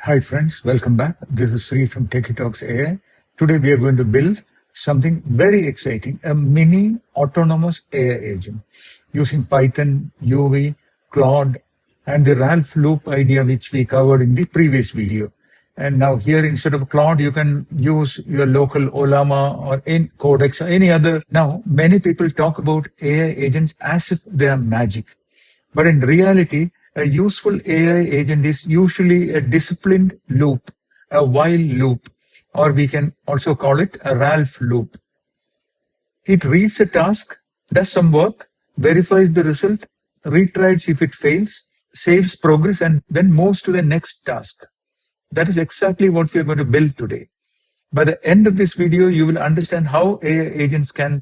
Hi friends, welcome back. This is Sri from Techie Talks AI. Today we are going to build something very exciting, a mini autonomous AI agent using Python, UV, Claude, and the Ralph loop idea which we covered in the previous video. And now here, instead of Claude, you can use your local Olama or Codex or any other. Now, many people talk about AI agents as if they are magic. But in reality, a useful AI agent is usually a disciplined loop, a while loop, or we can also call it a Ralph loop. It reads a task, does some work, verifies the result, retries if it fails, saves progress, and then moves to the next task. That is exactly what we are going to build today. By the end of this video, you will understand how AI agents can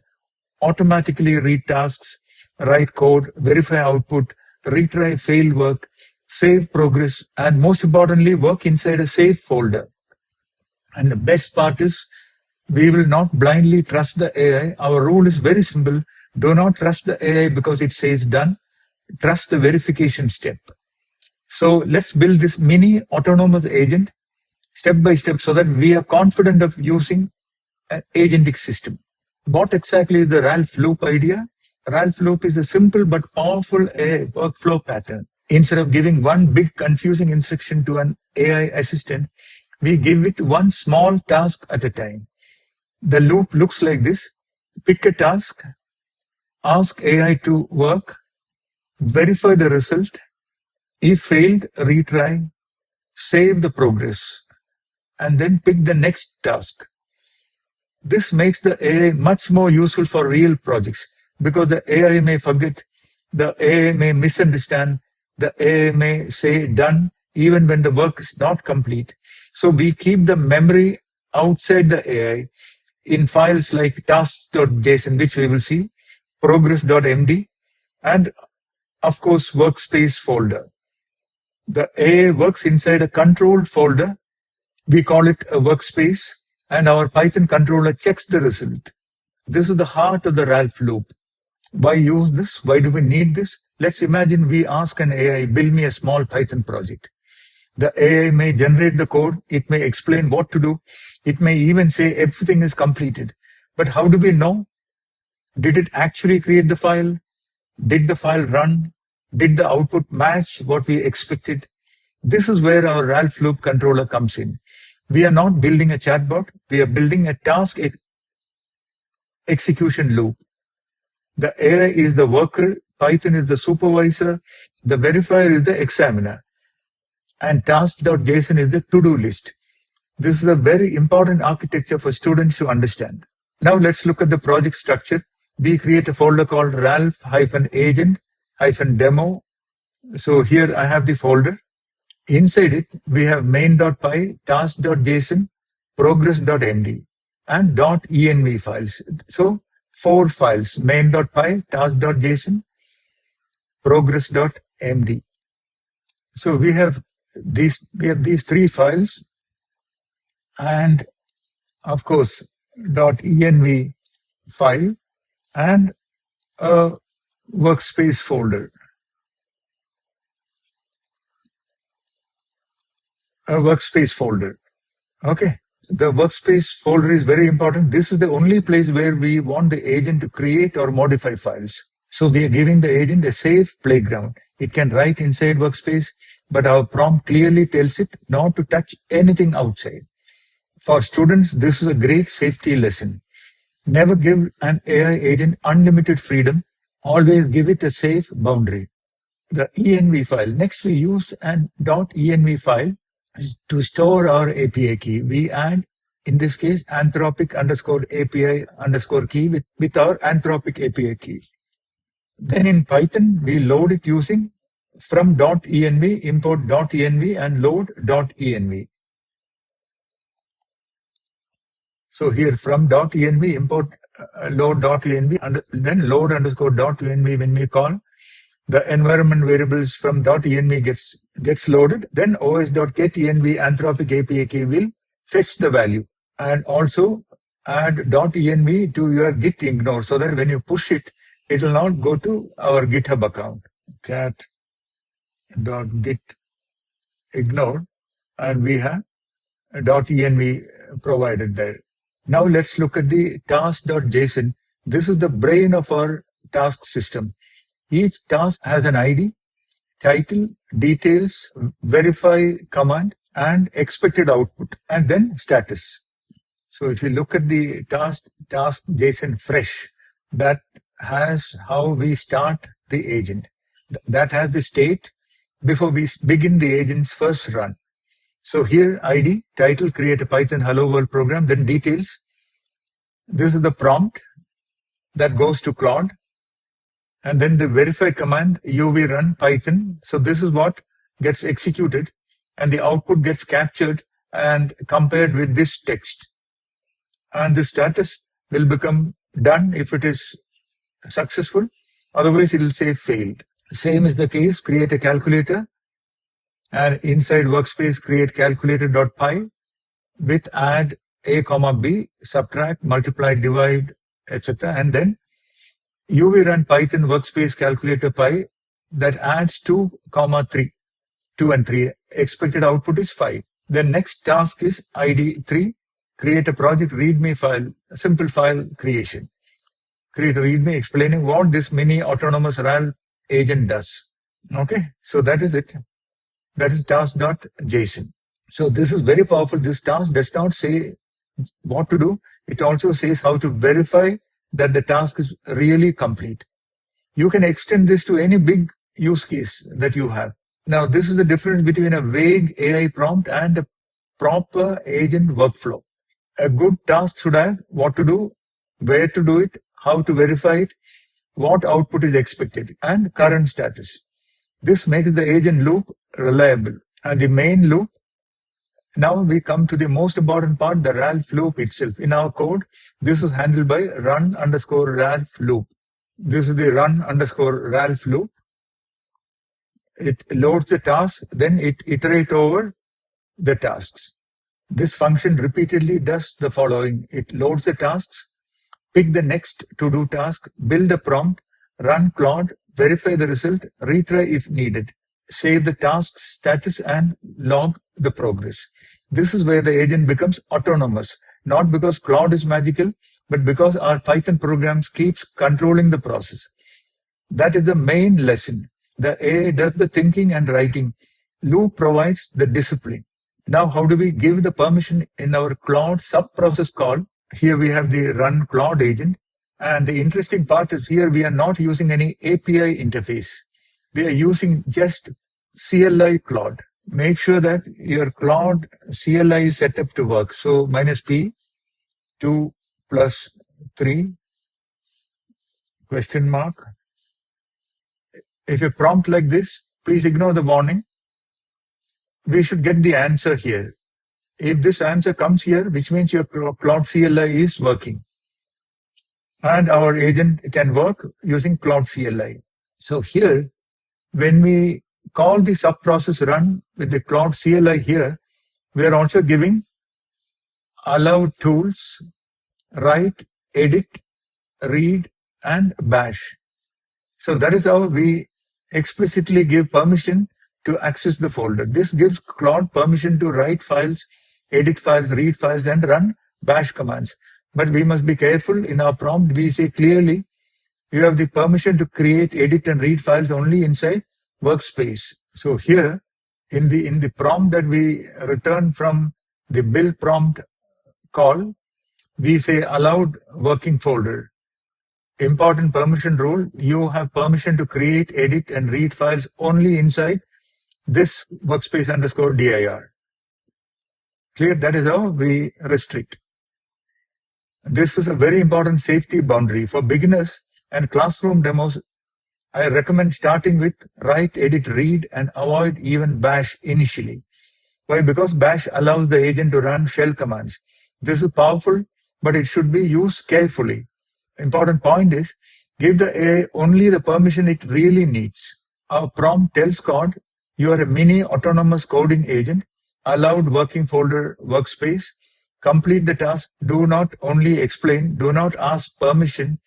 automatically read tasks, write code, verify output, retry failed work, save progress, and most importantly, work inside a safe folder. And the best part is we will not blindly trust the AI. Our rule is very simple. Do not trust the AI because it says done. Trust the verification step. So let's build this mini autonomous agent step by step so that we are confident of using an agentic system. What exactly is the Ralph loop idea? Ralph loop is a simple but powerful AI workflow pattern. Instead of giving one big confusing instruction to an AI assistant, we give it one small task at a time. The loop looks like this. Pick a task, ask AI to work, verify the result. If failed, retry, save the progress, and then pick the next task. This makes the AI much more useful for real projects because the AI may forget, the AI may misunderstand, the AI may say done even when the work is not complete. So we keep the memory outside the AI in files like tasks.json, which we will see, progress.md, and of course, workspace folder. The AI works inside a controlled folder. We call it a workspace, and our Python controller checks the result. This is the heart of the Ralph loop. Why use this? Why do we need this? Let's imagine we ask an AI, build me a small Python project. The AI may generate the code. It may explain what to do. It may even say everything is completed. But how do we know? Did it actually create the file? Did the file run? Did the output match what we expected? This is where our Ralph loop controller comes in. We are not building a chatbot. We are building a task execution loop. The AI is the worker, Python is the supervisor, the verifier is the examiner, and task.json is the to-do list. This is a very important architecture for students to understand. Now let's look at the project structure. We create a folder called Ralph-agent-demo. So here I have the folder. Inside it, we have main.py, task.json, progress.md, and .env files. So 4 files, main.py, task.json, progress.md. So we have these 3 files, and of course .env file and a workspace folder. Okay. The workspace folder is very important. This is the only place where we want the agent to create or modify files. So we are giving the agent a safe playground. It can write inside workspace, but our prompt clearly tells it not to touch anything outside. For students, this is a great safety lesson. Never give an AI agent unlimited freedom. Always give it a safe boundary. The env file. Next, we use an .env file to store our API key. We add, in this case, Anthropic_API_key with our Anthropic API key. Then in Python, we load it using from .env, import .env, and load .env. So here from .env, import load .env, and then load _.env when we call. The environment variables from .env gets loaded. Then os.getEnv Anthropic API key will fetch the value, and also add .env to your git ignore so that when you push it, it will not go to our GitHub account. Cat.git ignore and we have .env provided there. Now let's look at the task.json. This is the brain of our task system. Each task has an ID, title, details, verify command, and expected output, and then status. So if you look at the task JSON fresh, that has how we start the agent. That has the state before we begin the agent's first run. So here ID, title, create a Python hello world program, then details. This is the prompt that goes to Claude. And then the verify command, uv run Python. So this is what gets executed, and the output gets captured and compared with this text. And the status will become done if it is successful. Otherwise, it will say failed. Same is the case, create a calculator, and inside workspace, create calculator.py with add a comma b, subtract, multiply, divide, etc. And then uv run Python workspace calculator py that adds 2 and 3. Expected output is 5. The next task is ID 3. Create a project README file, simple file creation. Create a README explaining what this mini autonomous RAL agent does. Okay, so that is it. That is task.json. So this is very powerful. This task does not say what to do. It also says how to verify that the task is really complete. You can extend this to any big use case that you have. Now, this is the difference between a vague AI prompt and a proper agent workflow. A good task should have what to do, where to do it, how to verify it, what output is expected, and current status. This makes the agent loop reliable. And the main loop, now we come to the most important part, the Ralph loop itself. In our code, this is handled by run_Ralph loop. This is the run_Ralph loop. It loads the task, then it iterates over the tasks. This function repeatedly does the following. It loads the tasks, pick the next to-do task, build a prompt, run Claude, verify the result, retry if needed, save the task status, and log the progress. This is where the agent becomes autonomous, not because Claude is magical, but because our Python programs keeps controlling the process. That is the main lesson. The AI does the thinking and writing. Loop provides the discipline. Now, how do we give the permission in our Claude sub-process call? Here we have the run Claude agent. And the interesting part is here we are not using any API interface. We are using just CLI Claude. Make sure that your Claude CLI is set up to work. So -p 2 plus 3 question mark. If you prompt like this, please ignore the warning. We should get the answer here. If this answer comes here, which means your Claude CLI is working. And our agent can work using Claude CLI. So here, when we call the sub-process run with the Claude CLI here, we are also giving allow tools, write, edit, read, and bash. So that is how we explicitly give permission to access the folder. This gives Claude permission to write files, edit files, read files, and run bash commands. But we must be careful. In our prompt, we say clearly, you have the permission to create, edit, and read files only inside workspace. So here, in the prompt that we return from the build prompt call, we say allowed working folder. Important permission rule, you have permission to create, edit, and read files only inside this workspace_dir. Clear? That is how we restrict. This is a very important safety boundary. For beginners and classroom demos, I recommend starting with write, edit, read, and avoid even bash initially. Why? Because bash allows the agent to run shell commands. This is powerful, but it should be used carefully. Important point is, give the AI only the permission it really needs. Our prompt tells Claude, you are a mini autonomous coding agent, allowed working folder workspace, complete the task, do not only explain, do not ask permission,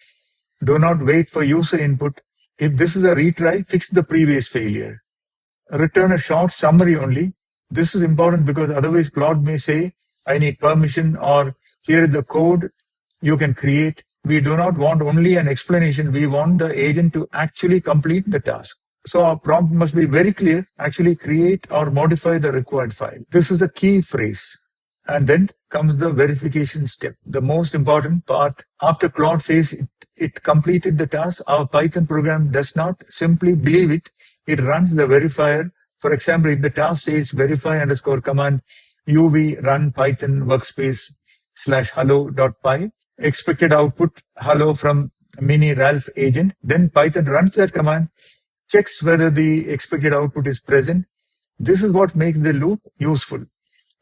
do not wait for user input. If this is a retry, fix the previous failure. Return a short summary only. This is important because otherwise Claude may say, I need permission, or here is the code you can create. We do not want only an explanation. We want the agent to actually complete the task. So our prompt must be very clear, actually create or modify the required file. This is a key phrase. And then comes the verification step, the most important part. After Claude says it completed the task, our Python program does not simply believe it. It runs the verifier. For example, if the task says verify underscore command uv run python workspace / hello.py, expected output hello from mini Ralph agent, then Python runs that command, checks whether the expected output is present. This is what makes the loop useful.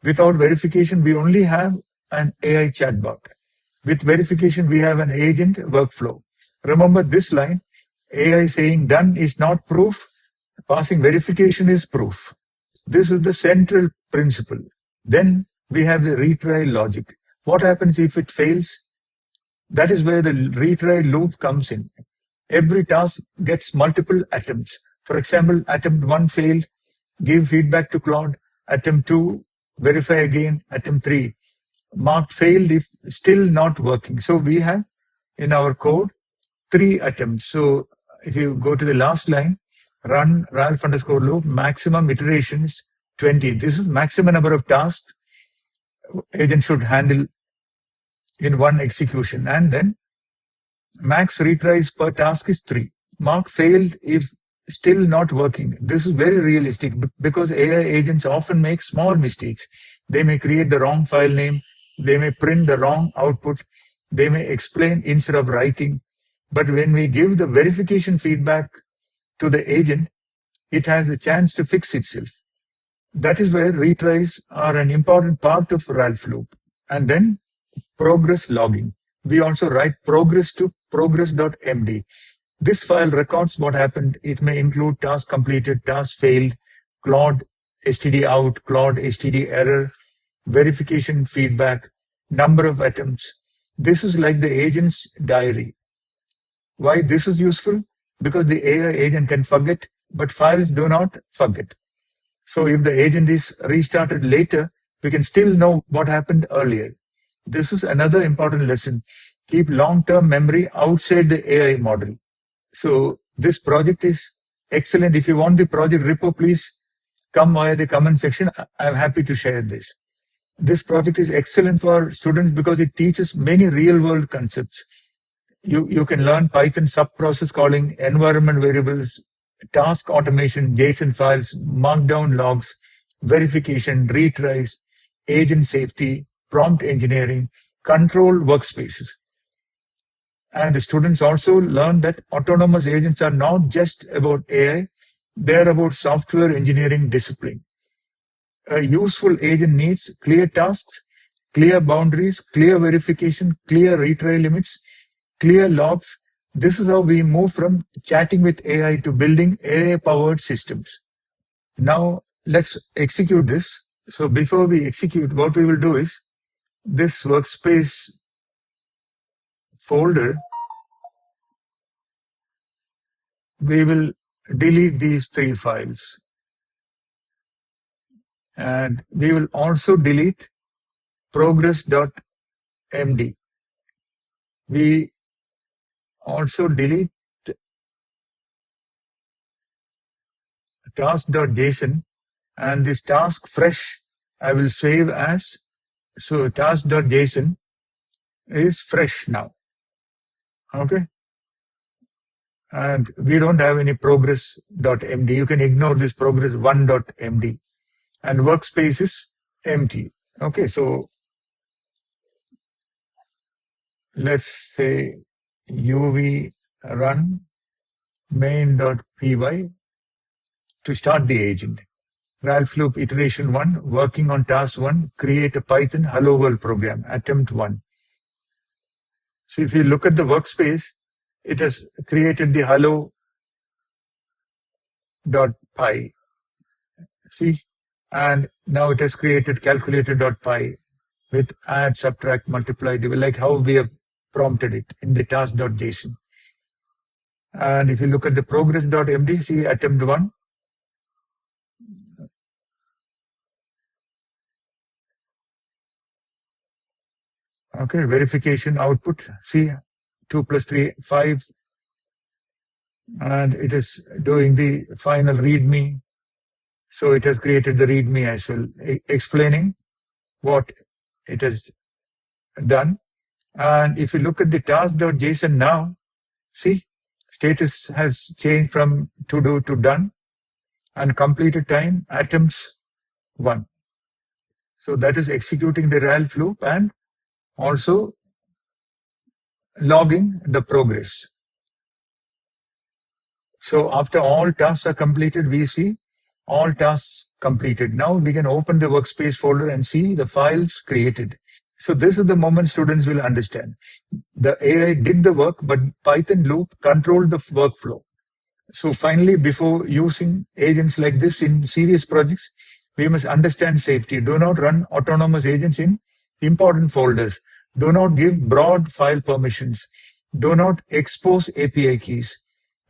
Without verification, we only have an AI chatbot. With verification, we have an agent workflow. Remember this line, AI saying done is not proof, passing verification is proof. This is the central principle. Then we have the retry logic. What happens if it fails? That is where the retry loop comes in. Every task gets multiple attempts. For example, attempt 1 failed, give feedback to Claude. Attempt 2, verify again. Attempt 3, marked failed if still not working. So we have in our code 3 attempts. So if you go to the last line, run Ralph underscore loop, maximum iterations 20. This is maximum number of tasks agent should handle in one execution. And then max retries per task is 3. Mark failed if still not working. This is very realistic because AI agents often make small mistakes. They may create the wrong file name. They may print the wrong output. They may explain instead of writing. But when we give the verification feedback to the agent, it has a chance to fix itself. That is where retries are an important part of Ralph loop. And then progress logging. We also write progress to progress.md. This file records what happened. It may include task completed, task failed, Claude std out, Claude std error, verification feedback, number of attempts. This is like the agent's diary. Why this is useful? Because the AI agent can forget, but files do not forget. So if the agent is restarted later, we can still know what happened earlier. This is another important lesson. Keep long-term memory outside the AI model. So this project is excellent. If you want the project repo, please come via the comment section. I'm happy to share this. This project is excellent for students because it teaches many real-world concepts. You can learn Python sub-process calling, environment variables, task automation, JSON files, markdown logs, verification, retries, agent safety, prompt engineering, control workspaces. And the students also learn that autonomous agents are not just about AI, they're about software engineering discipline. A useful agent needs clear tasks, clear boundaries, clear verification, clear retry limits, clear logs. This is how we move from chatting with AI to building AI-powered systems. Now, let's execute this. So before we execute, what we will do is this workspace folder, we will delete these 3 files. And we will also delete progress.md. We also delete task.json, and this task fresh I will save as, so task.json is fresh now. Okay. And we don't have any progress.md. You can ignore this progress1.md. And workspace is empty. Okay, so let's say uv run main.py to start the agent. Ralph loop iteration 1, working on task 1, create a Python hello world program, attempt 1. So if you look at the workspace, it has created the hello.py. See, and now it has created calculator.py with add, subtract, multiply, like how we have prompted it in the task.json. And if you look at the progress.md, see attempt 1, Okay, verification output. See, 2 plus 3, 5. And it is doing the final readme. So it has created the readme as well, explaining what it has done. And if you look at the task.json now, see, status has changed from to do to done, and completed time atoms 1. So that is executing the Ralph loop and also logging the progress. So after all tasks are completed, we see all tasks completed. Now we can open the workspace folder and see the files created. So this is the moment students will understand. The AI did the work, but Python loop controlled the workflow. So finally, before using agents like this in serious projects, we must understand safety. Do not run autonomous agents in important folders. Do not give broad file permissions. Do not expose API keys.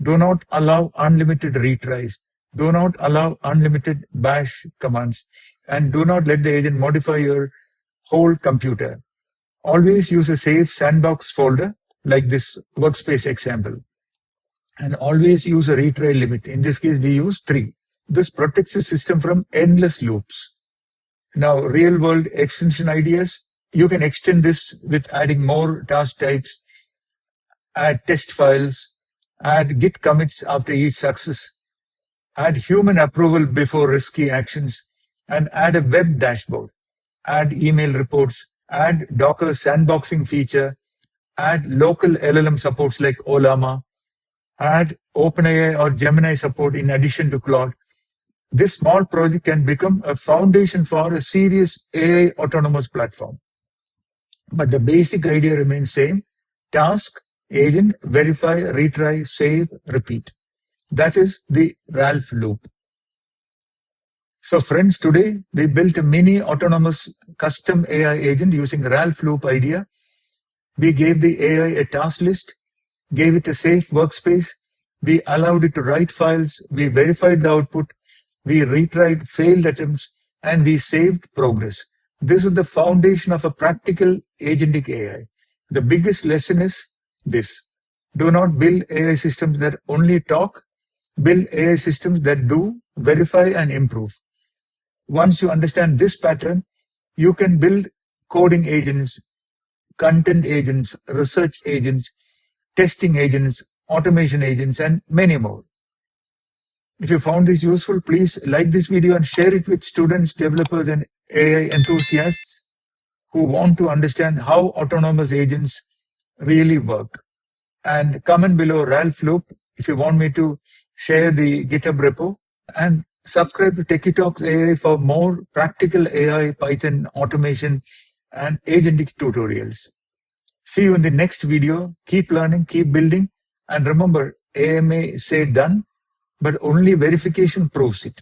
Do not allow unlimited retries. Do not allow unlimited bash commands. And do not let the agent modify your whole computer. Always use a safe sandbox folder like this workspace example. And always use a retry limit. In this case, we use 3. This protects the system from endless loops. Now, real world extension ideas, you can extend this with adding more task types, add test files, add git commits after each success, add human approval before risky actions, and add a web dashboard, add email reports, add Docker sandboxing feature, add local LLM supports like Olama, add OpenAI or Gemini support in addition to Claude. This small project can become a foundation for a serious AI autonomous platform. But the basic idea remains same: task, agent, verify, retry, save, repeat. That is the Ralph loop. So friends, today we built a mini autonomous custom AI agent using Ralph loop idea. We gave the AI a task list, gave it a safe workspace. We allowed it to write files. We verified the output. We retried failed attempts, and we saved progress. This is the foundation of a practical agentic AI. The biggest lesson is this: do not build AI systems that only talk. Build AI systems that do, verify, and improve. Once you understand this pattern, you can build coding agents, content agents, research agents, testing agents, automation agents, and many more. If you found this useful, please like this video and share it with students, developers, and AI enthusiasts who want to understand how autonomous agents really work. And comment below Ralph Loop if you want me to share the GitHub repo, and subscribe to Techie Talks AI for more practical AI, Python, automation, and agentic tutorials. See you in the next video. Keep learning, keep building, and remember, AI may say done, but only verification proves it.